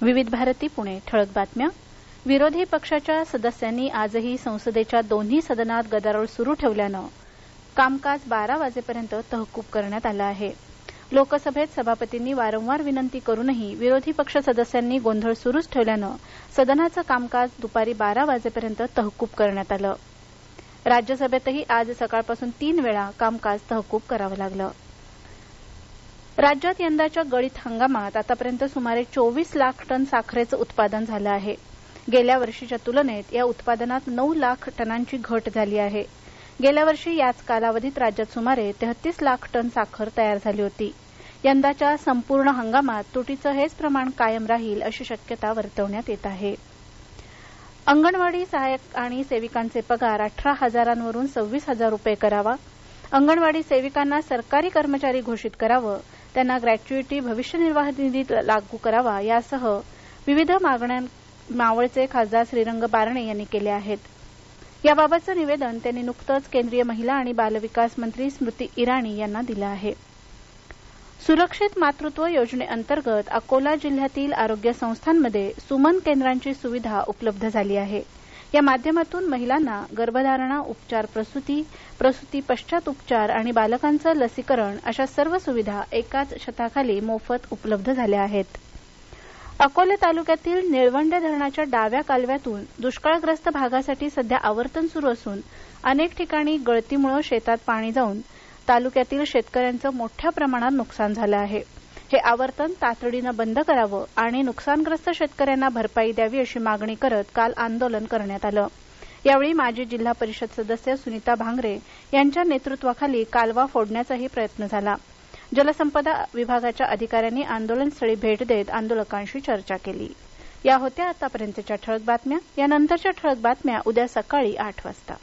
विविध भारती पुणे ठळक बातम्या. विरोधी पक्षाच्या सदस्यांनी आजही संसदेच्या दोन्ही सदनात गदारोळ सुरू ठेवल्यानं कामकाज 12 वाजेपर्यंत तहकूब करण्यात आलं आहे. लोकसभेत सभापतींनी वारंवार विनंती करूनही विरोधी पक्ष सदस्यांनी गोंधळ सुरूच ठेवल्यानं सदनाचं कामकाज दुपारी 12 वाजेपर्यंत तहकूब करण्यात आलं. राज्यसभेतही आज सकाळपासून 3 वेळा कामकाज तहकूब करावं लागलं. राज्यात यंदाच्या गळीत हंगामात आतापर्यंत सुमारे 24 लाख टन साखरेचं उत्पादन झालं आहे. गेल्या वर्षीच्या तुलनेत या उत्पादनात 9 लाख टनांची घट झाली आहे. गेल्या वर्षी याच कालावधीत राज्यात सुमारे 33 लाख टन साखर तयार झाली होती. यंदाच्या संपूर्ण हंगामात तुटीचं हेच प्रमाण कायम राहील अशी शक्यता वर्तवण्यात येत आहे. अंगणवाडी सहाय्यक आणि सेविकांचे पगार 18,000वरून 26,000 रुपये करावा. अंगणवाडी सेविकांना सरकारी कर्मचारी घोषित करावं. त्यांना ग्रॅच्युइटी भविष्य निर्वाह निधी लागू करावा यासह विविध मागण्या मावळचे खासदार श्रीरंग बारणे यांनी केल्या आहेत. याबाबतचं निवेदन त्यांनी नुकतंच केंद्रीय महिला आणि बालविकास मंत्री स्मृती इराणी यांना दिलं आहे. सुरक्षित मातृत्व योजनेअंतर्गत अकोला जिल्ह्यातील आरोग्य संस्थांमध्ये सुमन केंद्रांची सुविधा उपलब्ध झाली आहे. या माध्यमातून महिलांना गर्भधारणा, उपचार, प्रसूती पश्चात उपचार आणि बालकांचं लसीकरण अशा सर्व सुविधा एकाच छताखाली मोफत उपलब्ध झाल्या आहेत. अकोले तालुक्यातील निळवंडे धरणाच्या डाव्या कालव्यातून दुष्काळग्रस्त भागासाठी सध्या आवर्तन सुरू असून अनेक ठिकाणी गळतीमुळे शेतात पाणी जाऊन तालुक्यातील शेतकऱ्यांचं मोठ्या प्रमाणात नुकसान झालं आहे. हे आवर्तन तातडीनं बंद करावं आणि नुकसानग्रस्त शेतकऱ्यांना भरपाई द्यावी अशी मागणी करत काल आंदोलन करण्यात आलं. यावेळी माजी जिल्हा परिषद सदस्य सुनीता भांगरे यांच्या नेतृत्वाखाली कालवा फोडण्याचाही प्रयत्न झाला. जलसंपदा विभागाच्या अधिकाऱ्यांनी आंदोलनस्थळी भेट देत आंदोलकांशी चर्चा केली. या होत्या आतापर्यंतच्या ठळक बातम्या. यानंतरच्या ठळक बातम्या उद्या सकाळी 8 वाजता.